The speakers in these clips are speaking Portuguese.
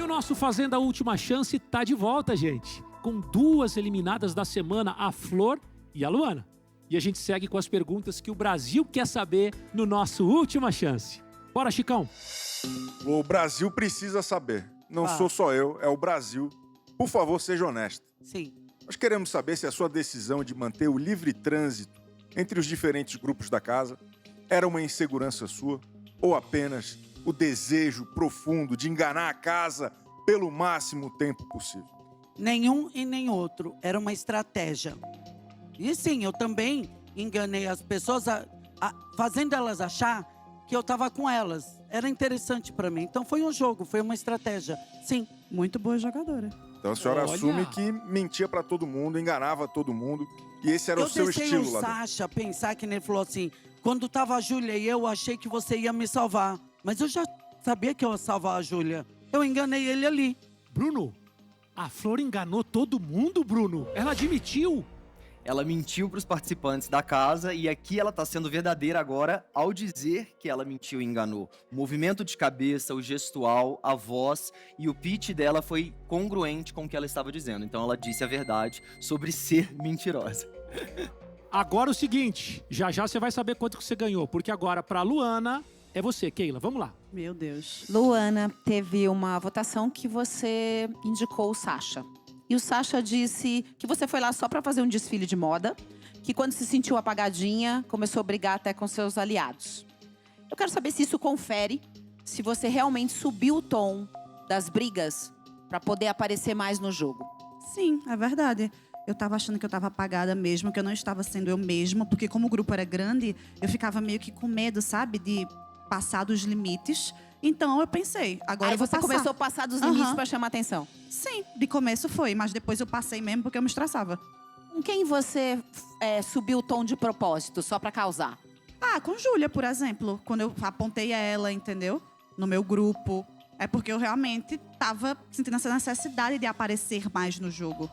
E o nosso Fazenda Última Chance tá de volta, gente. Com 2 eliminadas da semana, a Flor e a Luana. E a gente segue com as perguntas que o Brasil quer saber no nosso Última Chance. Bora, Chicão! O Brasil precisa saber. Não sou só eu, é o Brasil. Por favor, seja honesto. Sim. Nós queremos saber se a sua decisão de manter o livre trânsito entre os diferentes grupos da casa era uma insegurança sua ou apenas o desejo profundo de enganar a casa pelo máximo tempo possível. Nenhum e nem outro. Era uma estratégia. E sim, eu também enganei as pessoas, fazendo elas achar que eu estava com elas. Era interessante para mim. Então foi um jogo, foi uma estratégia. Sim. Muito boa jogadora. Então a senhora assume que mentia pra todo mundo, enganava todo mundo. E esse era o seu estilo lá. Eu lá deixei o Sacha pensar que ele falou assim, quando tava a Júlia e eu achei que você ia me salvar. Mas eu já sabia que eu ia salvar a Júlia. Eu enganei ele ali. Bruno, a Flor enganou todo mundo, Bruno. Ela admitiu. Ela mentiu para os participantes da casa e aqui ela está sendo verdadeira agora ao dizer que ela mentiu e enganou. O movimento de cabeça, o gestual, a voz e o pitch dela foi congruente com o que ela estava dizendo. Então ela disse a verdade sobre ser mentirosa. Agora o seguinte, já você vai saber quanto que você ganhou, porque agora pra Luana é você, Keila. Vamos lá. Meu Deus. Luana, teve uma votação que você indicou o Sacha. E o Sacha disse que você foi lá só pra fazer um desfile de moda, que quando se sentiu apagadinha, começou a brigar até com seus aliados. Eu quero saber se isso confere, se você realmente subiu o tom das brigas pra poder aparecer mais no jogo. Sim, é verdade. Eu tava achando que eu tava apagada mesmo, que eu não estava sendo eu mesma, porque como o grupo era grande, eu ficava meio que com medo, sabe? De passar dos limites. Então eu pensei, agora Aí eu vou você passar. começou a passar dos limites pra chamar atenção. Sim, de começo foi, mas depois eu passei mesmo porque eu me estressava. Com quem você subiu o tom de propósito, só pra causar? Ah, com Júlia, por exemplo. Quando eu apontei ela, entendeu? No meu grupo. É porque eu realmente tava sentindo essa necessidade de aparecer mais no jogo.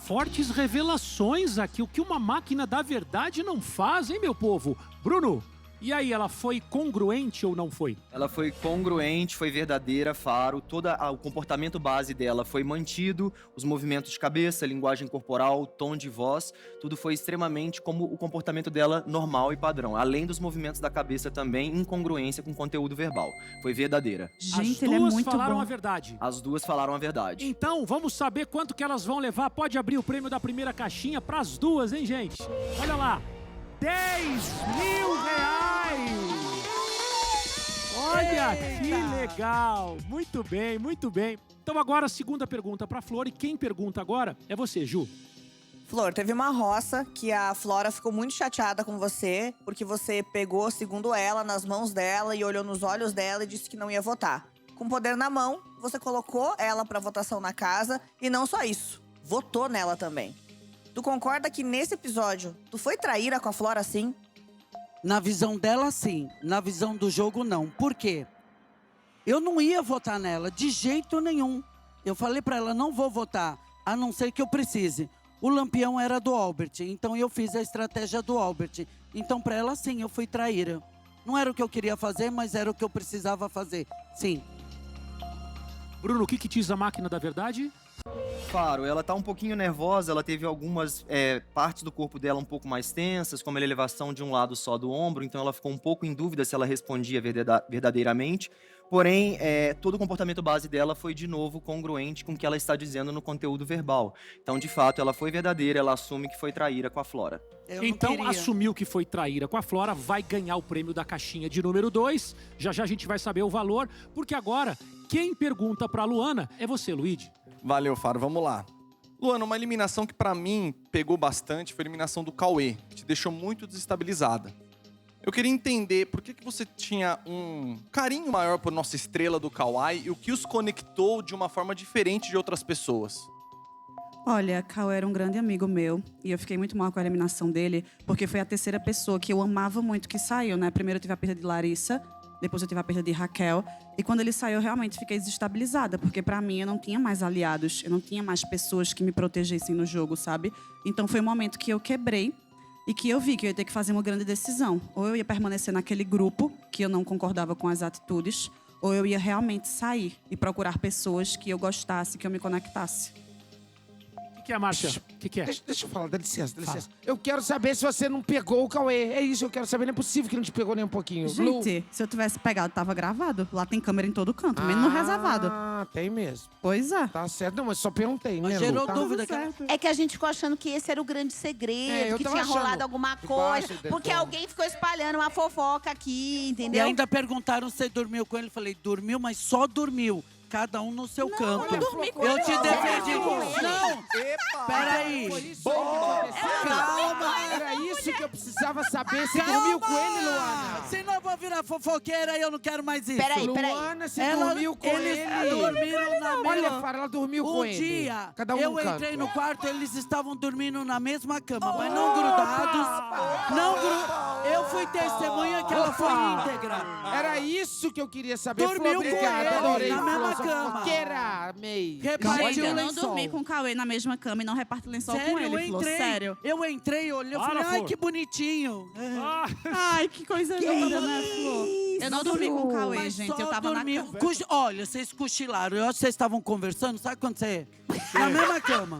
Fortes revelações aqui, o que uma máquina da verdade não faz, hein, meu povo? Bruno, e aí, ela foi congruente ou não foi? Ela foi congruente, foi verdadeira, Faro. Todo o comportamento base dela foi mantido. Os movimentos de cabeça, linguagem corporal, tom de voz. Tudo foi extremamente como o comportamento dela normal e padrão. Além dos movimentos da cabeça também, em congruência com o conteúdo verbal. Foi verdadeira. Gente, As ele é duas muito falaram bom. a verdade. As duas falaram a verdade. Então, vamos saber quanto que elas vão levar. Pode abrir o prêmio da primeira caixinha pras duas, hein, gente? Olha lá. 10 mil reais! Olha que legal! Muito bem, muito bem. Então agora a segunda pergunta pra Flor. E quem pergunta agora é você, Ju. Flor, teve uma roça que a Flora ficou muito chateada com você, porque você pegou, segundo ela, nas mãos dela e olhou nos olhos dela e disse que não ia votar. Com o poder na mão, você colocou ela pra votação na casa e não só isso, votou nela também. Tu concorda que nesse episódio, tu foi traíra com a Flora, sim? Na visão dela, sim. Na visão do jogo, não. Por quê? Eu não ia votar nela, de jeito nenhum. Eu falei pra ela, não vou votar, a não ser que eu precise. O lampião era do Albert, então eu fiz a estratégia do Albert. Então pra ela, sim, eu fui traíra. Não era o que eu queria fazer, mas era o que eu precisava fazer. Sim. Bruno, o que diz a máquina da verdade? Faro, ela tá um pouquinho nervosa, ela teve algumas partes do corpo dela um pouco mais tensas, como a elevação de um lado só do ombro, então ela ficou um pouco em dúvida se ela respondia verdadeiramente. Porém, todo o comportamento base dela foi, de novo, congruente com o que ela está dizendo no conteúdo verbal. Então, de fato, ela foi verdadeira, ela assume que foi traíra com a Flora. Então, assumiu que foi traíra com a Flora, vai ganhar o prêmio da caixinha de número 2. Já já a gente vai saber o valor, porque agora, quem pergunta pra Luana é você, Luigi. Valeu, Faro. Vamos lá. Luana, uma eliminação que pra mim pegou bastante foi a eliminação do Cauê, que te deixou muito desestabilizada. Eu queria entender por que você tinha um carinho maior por nossa estrela do Kauai e o que os conectou de uma forma diferente de outras pessoas. Olha, Cauê era um grande amigo meu e eu fiquei muito mal com a eliminação dele, porque foi a terceira pessoa que eu amava muito que saiu, né? Primeiro eu tive a perda de Larissa, depois eu tive a perda de Raquel. E quando ele saiu, eu realmente fiquei desestabilizada, porque pra mim eu não tinha mais aliados, eu não tinha mais pessoas que me protegessem no jogo, sabe? Então foi um momento que eu quebrei e que eu vi que eu ia ter que fazer uma grande decisão. Ou eu ia permanecer naquele grupo, que eu não concordava com as atitudes, ou eu ia realmente sair e procurar pessoas que eu gostasse, que eu me conectasse. O que é, Márcia? O que é? Deixa eu falar, dá licença, dá licença. Eu quero saber se você não pegou o Cauê. É isso, eu quero saber. Não é possível que não te pegou nem um pouquinho. Gente, se eu tivesse pegado, tava gravado. Lá tem câmera em todo canto, menos no reservado. Ah, tem mesmo. Pois é. Tá certo. Não, mas só perguntei, Mas né, gerou Lu? Tá dúvida. É que a gente ficou achando que esse era o grande É, segredo, eu que tava tinha rolado achando. alguma Debaixo coisa. do Porque tom. alguém ficou espalhando uma fofoca aqui, E entendeu? ainda perguntaram se você dormiu com ele. Eu falei, dormiu, mas só dormiu. Cada um no seu canto. eu dormi com Eu ele, te não. defendi. Não. Não, peraí. Foi isso aí que aconteceu? Calma. Era isso que eu precisava saber. Você dormiu com ele, Luana? Senão eu vou virar fofoqueira e eu não quero mais isso. Peraí. Luana, você Ela- dormiu com eles ele. dormiram na mesma... Olha, Fara, ela dormiu com Um ele. dia, Cada um eu num canto. entrei no quarto, eles estavam dormindo na mesma cama, mas não grudados. Eu fui testemunha que ela foi íntegra. Era isso que eu queria saber. Dormiu Flor, com obrigada, ele, adorei. na mesma Flor, cama. fofoqueira, amei. Repartiu Gente, o eu não lençol. dormi com o Cauê na mesma cama e não reparto lençol Sério, com ele, Flor. Sério. Eu entrei, olhei, eu Para, falei, ai, Flor. que bonitinho. Ah, Ai, que coisa linda, né, Flor? Eu não dormi com o Cauê, Mas gente. só Eu tava dormi- na cama. Olha, vocês cochilaram. Eu acho que vocês estavam conversando. Sabe quando você... Na mesma cama.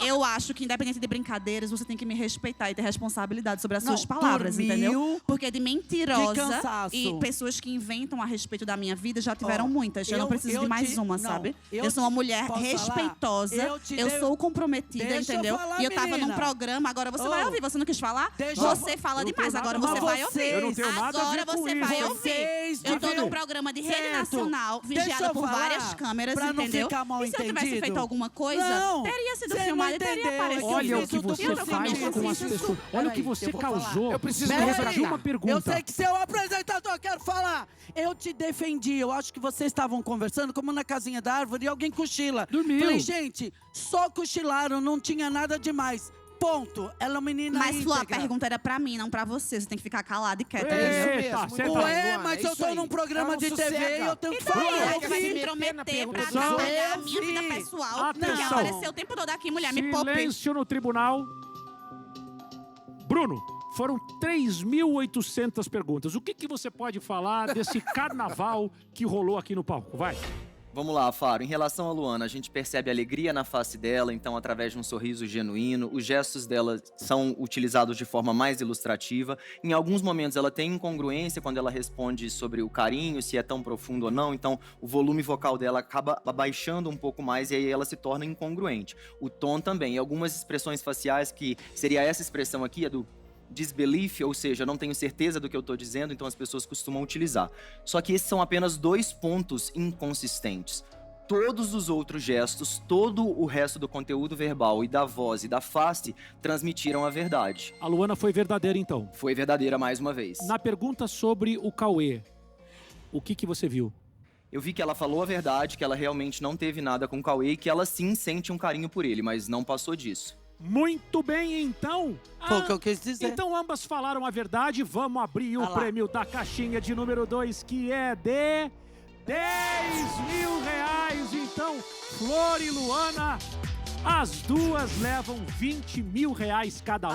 Eu acho que, independente de brincadeiras, você tem que me respeitar e ter responsabilidade sobre as Não, suas palavras, dormiu. entendeu? Porque de mentirosa Que cansaço. e pessoas que inventam a respeito da minha vida já tiveram Ó, muitas. Eu não preciso de mais uma, não, sabe? eu Eu sou uma te- mulher posso falar? respeitosa, eu sou comprometida, Deixa eu entendeu? falar, E eu tava num menina. programa, agora você vai Ô, ouvir. Você não quis falar? deixa eu Você fala eu não demais, tenho agora nada- você Mas vai ouvir. Eu não tenho nada a Agora ver com você isso. vai ouvir. Vocês Eu tô deviam- num programa de rede Certo. nacional, Deixa vigiada eu por falar, várias câmeras, pra não entendeu? ficar mal E se eu tivesse entendido? feito alguma coisa, Não, teria sido você filmada não e teria entendeu, aparecido. olha o que fiz tudo você por faz cima. com as pessoas. Olha o que Peraí, você eu vou falar. causou. Eu preciso Eu me respondi retratar. uma pergunta. Eu sei que você é o apresentador, eu quero falar. Eu te defendi. Eu acho que vocês estavam conversando como na casinha da árvore e alguém cochila. Dormiu. Falei, gente, só cochilaram, não tinha nada demais. Ponto. Ela é uma menina Mas, Flor, a íntegra. pergunta era pra mim, não pra você. Você tem que ficar calada e quieta, Ei, entendeu? Eita, muito senta bem, Ué, Luana, mas é eu isso tô aí. num programa Ela de não TV e sossega. eu tenho que Então, falar. aí, Ela você vai se se meter na intrometer pergunta pra dos outros. atrapalhar a minha vida Sim. pessoal. Porque Atenção. apareceu o tempo todo aqui, mulher, me poupe. Silêncio no tribunal. Bruno, foram 3.800 perguntas. O que você pode falar desse carnaval que rolou aqui no palco? Vai. Vamos lá, Faro. Em relação a Luana, a gente percebe alegria na face dela, então, através de um sorriso genuíno. Os gestos dela são utilizados de forma mais ilustrativa. Em alguns momentos, ela tem incongruência quando ela responde sobre o carinho, se é tão profundo ou não. Então, o volume vocal dela acaba abaixando um pouco mais e aí ela se torna incongruente. O tom também. E algumas expressões faciais, que seria essa expressão aqui, a do disbelief, ou seja, eu não tenho certeza do que eu tô dizendo, então as pessoas costumam utilizar. Só que esses são apenas 2 pontos inconsistentes. Todos os outros gestos, todo o resto do conteúdo verbal e da voz e da face transmitiram a verdade. A Luana foi verdadeira, então. Foi verdadeira mais uma vez. Na pergunta sobre o Cauê, o que você viu? Eu vi que ela falou a verdade, que ela realmente não teve nada com o Cauê e que ela sim sente um carinho por ele, mas não passou disso. Muito bem, então. Foi o que eu quis dizer. Então ambas falaram a verdade. Vamos abrir o Ah lá. prêmio da caixinha de número 2, que é de 10.000 reais. Então, Flor e Luana, as duas levam 20.000 reais cada